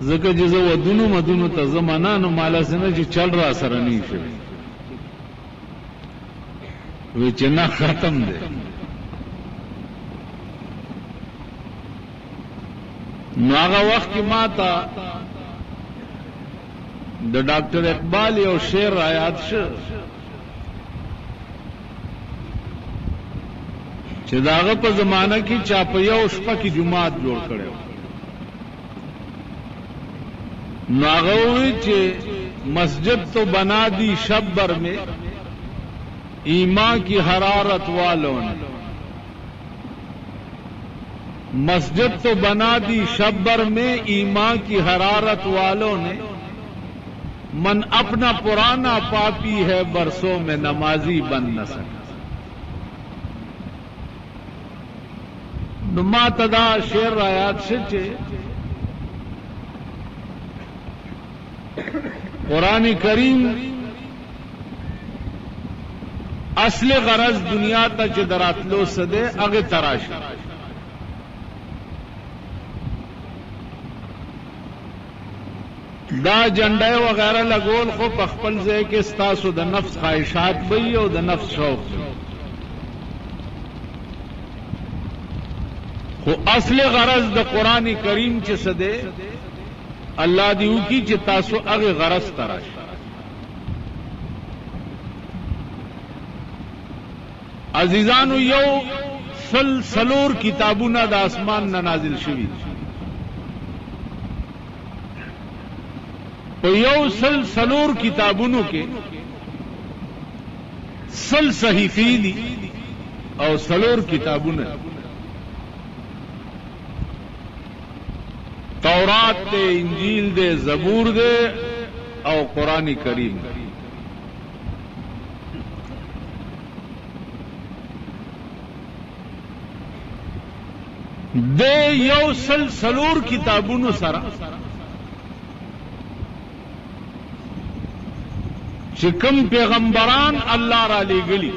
زکه جزو ودونو مدونو ته زمانانو مالا سنه چې چل را سره نه شي وی چې نه ختم دی نو هغه وخت کې ما ته د ډاکټر اقبال یو شعر را یاد شو چې داغه په زمانہ کې چا په یو شپه کې جمعات جوړ کړو ناغوی چې مسجد تو بنا دی شبر میں ایمان کی حرارت والوں نے مسجد تو بنا دی شبر میں ایمان کی حرارت والوں نے من اپنا پرانا پاپی ہے برسوں میں نمازی بن نہ سکا نما تدا شعر رایات سے قرآن کریم اصل غرض دنیا تا چې دراتلو سده اگه تراش دا جنډه وغیرہ لګول خو په خپل ځای کې ستاسو د نفس خواهشات وي او د نفس شوق خو اصل غرض د قرآن کریم چې سده الله دیو کی چې تاسو هغه غرض تراش عزیزانو یو سلور کتابونه د اسمان نه نازل شوي په یو سلور کتابونو کې صحیفې دي او سلور کتابونه تورات دے انجیل دے زبور دے او قرآن کریم دے یو سلور کتابونو سرا چکم پیغمبران اللہ را لے گلی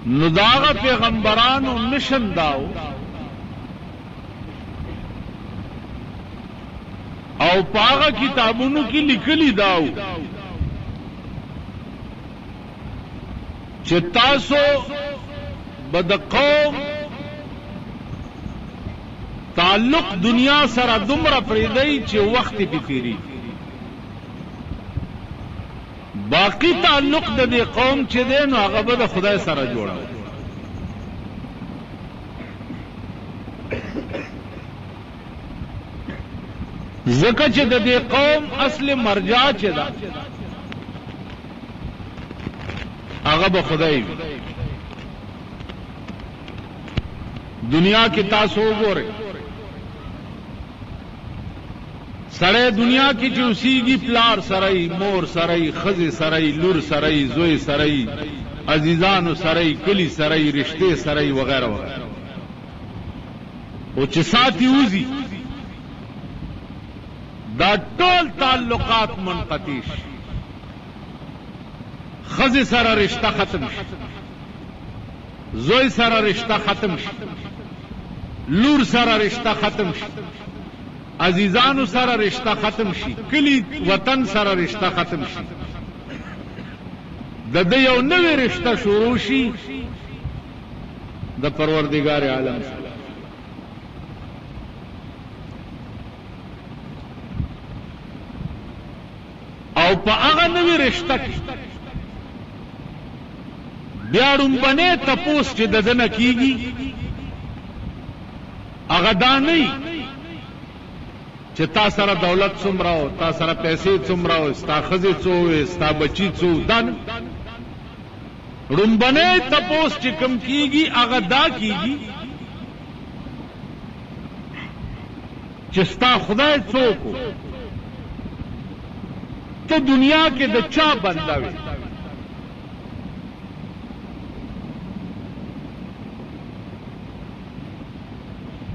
نداغ پیغمبرانو مشن داو او پاغا کتابونو کی لکلی داو چې تاسو بد قوم تعلق دنیا سره دومره پریدای چې وخت پی تیری باقی تعلق د دې قوم چې دی نو هغه به د خدای سره جوړاو ځکه چې د دې قوم اصل مرجع چې ده هغه به خدای وي دنیا کې تاسو وګورئ سړی دنیا کې چې اوسېږي پلار سره مور سره ښځې سره لور سره زوی سره عزیزانو سره کلی سره رشتې سره وغیرہ وغیرہ او چې ساتي وځي دا ټول تعلقات منقطع شي ښځې سره رشتہ ختم شي زوی سره رشتہ ختم شي لور سره رشتہ ختم شي عزیزانو سره رشتہ ختم شي کلی وطن سره رشتہ ختم شي د دې یو نوې رشتہ شروع شي د پروردگار عالم سره او په هغه نوې رشتہ کې بیا ډومبنه تپوس چې د دنه کیږي هغه دا نه چې تا سره دولت څومره او تا سره پیسې څومره او ستا ښځې څو ستا بچی څو دان ډومبنه تپوس چې کم کیږي هغه دا کیږي چې ستا خدای څوک ته دنیا کې د چا بنده وي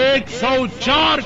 104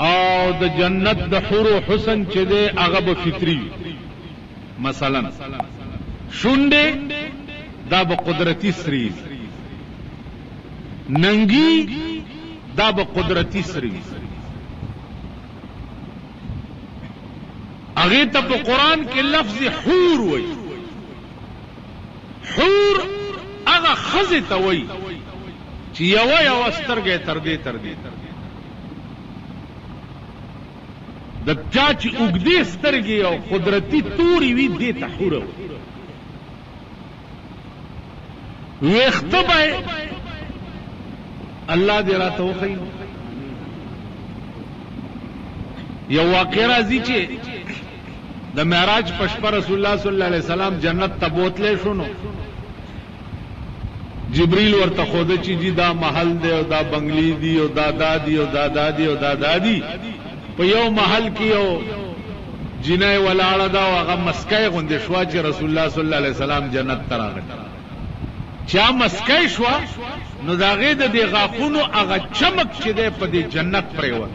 او د جنت د حور او حسن چې ده هغه به فطری مثلا شونډه دا به قدرتی سری ننګي دا به قدرتی سری هغه ته په قران کې لفظ حور وای حور هغه خزه ته وای چې یو سترګې تر دې د چا چې وګدې سترګې او قدرتی توري وي دې ته حور ويختبه الله دې راته وخی یو واقع راځي چې د معراج پشپ رسول الله صلی الله علیه وسلم جنت ته بوتلې شونو جبريل ورته خوده چې جی دا محل دی او دا بنگلی دی او دا دادی او دا دادی او دا دادی په یو محل کې یو جنای ولاړه دا هغه مسکای غوندې شو چې رسول الله صلی الله علیه وسلم جنت ته راغی چا مسکای شو نو داغه د دې غاخونو هغه چمک چې ده په دې جنت پریوت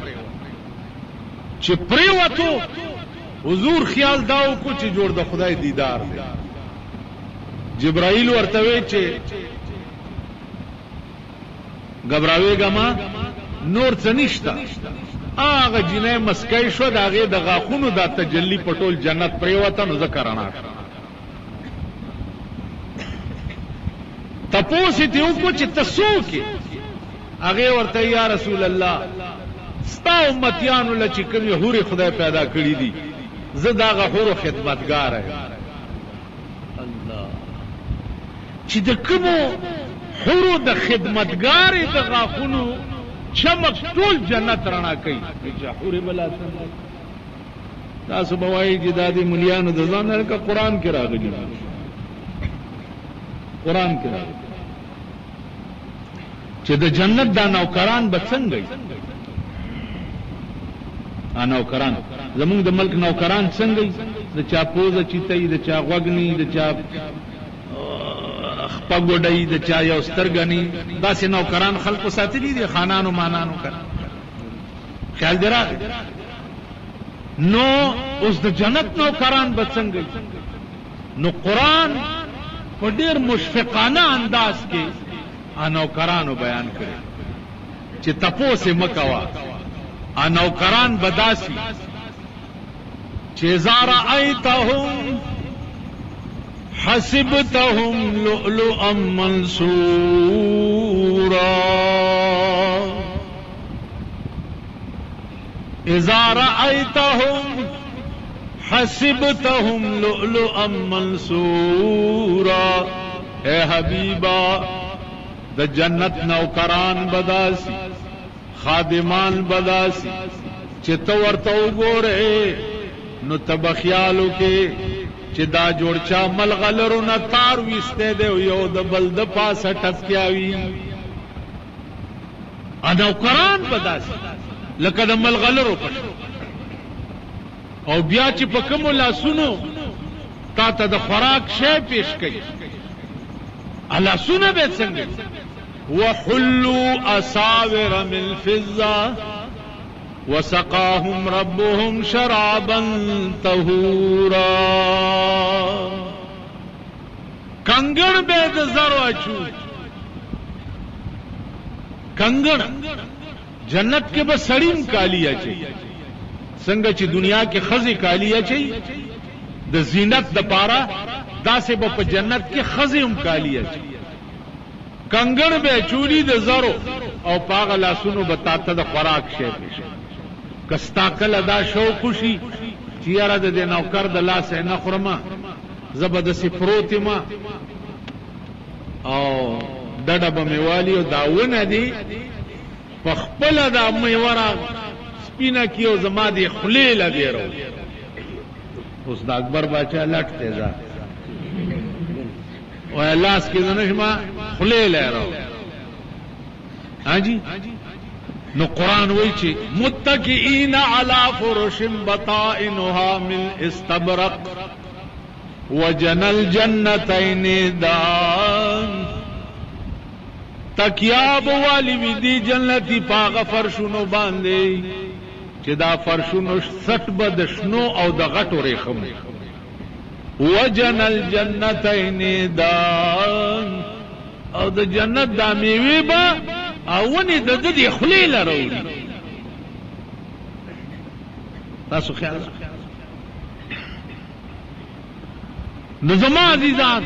چې پریوتو حضور خیال داو کو چې جوړ د خدای دیدار دی جبرائیل ورته وی چې غبراویګه ما نور څه نشتا هغه جنې مسکای شو داغه د غاخونو د تجلی پټول جنت پریوته نو ذکرنا تپوسی ته وکړو چې تاسو کې هغه ورته یا رسول الله ستا امتیانو لچ کوم حور خدای پیدا کړی دي زه دا غحور خدمتګار یم الله چې د کومو حور د خدمتګار د غاخونو چمک ټول جنت رڼا کوي چې حور بلا څنګه تاسو به وایي چې د دې مليانو د ځان نه قرآن کې راغلي قرآن کې راغلي چې د جنت دا نوکران به څنګه وي نوکران زمونږ د ملک نوکران څنګه وي د چا پوزه چیتای د چا غوګنی د چا خپګوډای د چا یو سترګنی داسې نوکران خلکو ساتلی دي خانانو مانانو کړه خیال درا نو اوس د جنت نوکران به څنګه وي نو قرآن په ډېر مشفقانه انداز کې نوکرانو بیان کړي چې تپوسه مکوا نوکران بداسي چې زارا ایتهم حسبتهم لؤلؤا منثورا اذا رأيتهم حسبتهم لؤلؤا منثورا اے حبیبا د جنت نوکران بداسي خادمان بداسي چې تو ورته وګوره نو تبخیالو کې چې دا جوړ چا ملغلرو نه تار وسته دی یو د بل د پاسه ټسکیاوي نوکران بداسي لکه د ملغلرو پټ او بیا چې په کوم لاسونو تا ته د خوراک شی پیش کړي الله سونه به څنګه وحلوا اساور من فضه وسقاهم ربهم شرابا طهورا کنګړ به د زرو اچو کنګړ جنت کې به سړیم کالی اچي څنګه چې دنیا کې خزي کالی اچي د زینت د پاره داسې به په جنت کې خزم کالی اچي کنګړ به چولی د زرو او پاغه لاسونو به تاته د خوراک شي کستا کله دا شو خوشي چې یاره د نوکر د لاس نه خورما زبردست پروت ما او دډه به میوالي او داونه دي په خپل د میورا سپینا کیو زما دي خلیل دی رو اوس د اکبر بچا لټته ځه او لاس کې نشما خلیل رو هاجي نو قرآن وی چې متکئین علی فرش بطائنها من استبرق وجنى الجنتين دان تکیاب والی وی دی جنتی پاغ فرشونو باندې چې دا فرشونو سټ به د شنو او د غټو ریخم وجن الجنتین دان او د جنت دا میوه به اونی د دې خلی لروي تاسو خیال نو زما عزیزان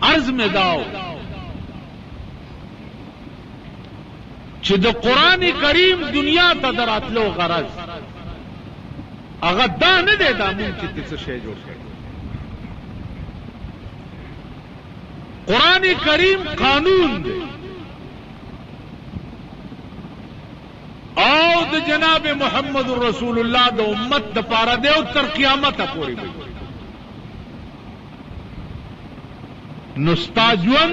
عرض میں داو چې د قران کریم دنیا ته دراتلو غرض هغه دا نه دی دا مونږ چې څه شی جوړ کړي قران کریم قانون دی او د جناب محمد رسول الله د امت د پاره دی او تر قیامت پورې وي نو ستاجون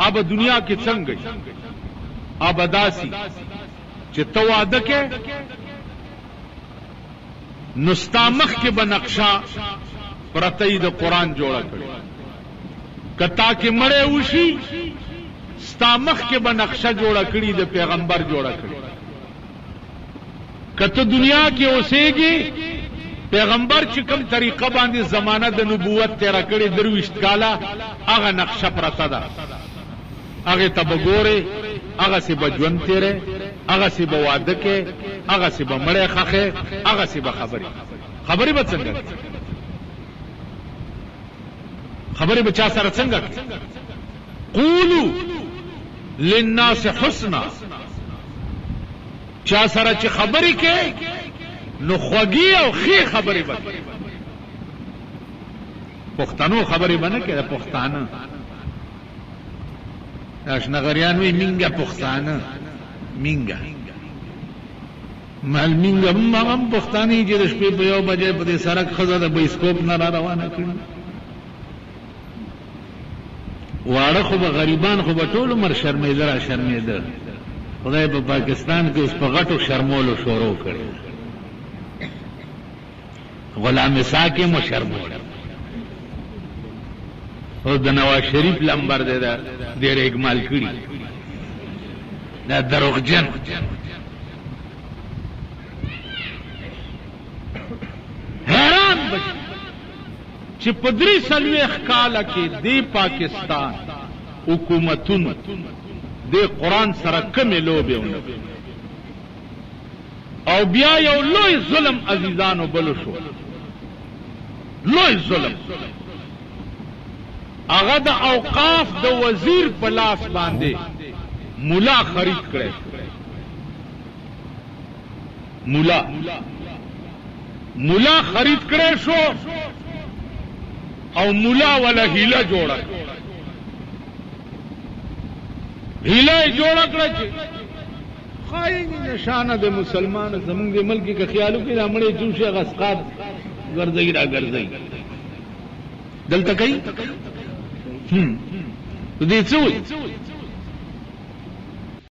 اب دنیا کې څنګه اب داسي چې تو واده کې نو ستامخ کې بنقشا پرتې د قران جوړه کړي کتا کې مړې وشي ستامخ کې بنقشا جوړه کړي د پیغمبر جوړه کړي کته دنیا کې اوسېږي پیغمبر چې کوم طریقه باندې زمانہ د نبوت تیرا کړي درويشت کاله هغه نقشه پرته ده هغه تبګوره هغه سی بجون تیرے هغه سی بواده کې هغه سی بمړې خخه هغه سی خبري به څنګه خبري بچا سره څنګه قولوا للناس حسنا چا سره چې خبري کې نو خوږی او خې خبري به پښتنو خبري باندې کې پښتانه اشنغریان وی منګه پښتانه منګه مال منګه مغم پښتاني چې د شپې په یو بجې په سړک خزه د بایسکوپ نه را روانه کړي واړه خو به غریبان خو به ټول عمر شرمېدل خدای په پاکستان کې اوس په غټو شرمولو شروع کړي غلام ساکه مو شرمول او د نواز شریف لمبر دی دا ډېر اکمال کړي دا دروغجن حیران بشي چې په 3 کاله کې د پاکستان حکومتونو د قران سره کومې لوبې ونه او بیا یو لوی ظلم عزیزانو بل شو لوی ظلم هغه د اوقاف د وزیر په لاس باندې مولا خرید کړي مولا خرید کړي شو او مولا ولا هیله جوړه چې خاين نشانه د مسلمان زمونږ د ملک کې خیالو کې رامړې جوشه غسقات ګرځي دلته کوي دې څه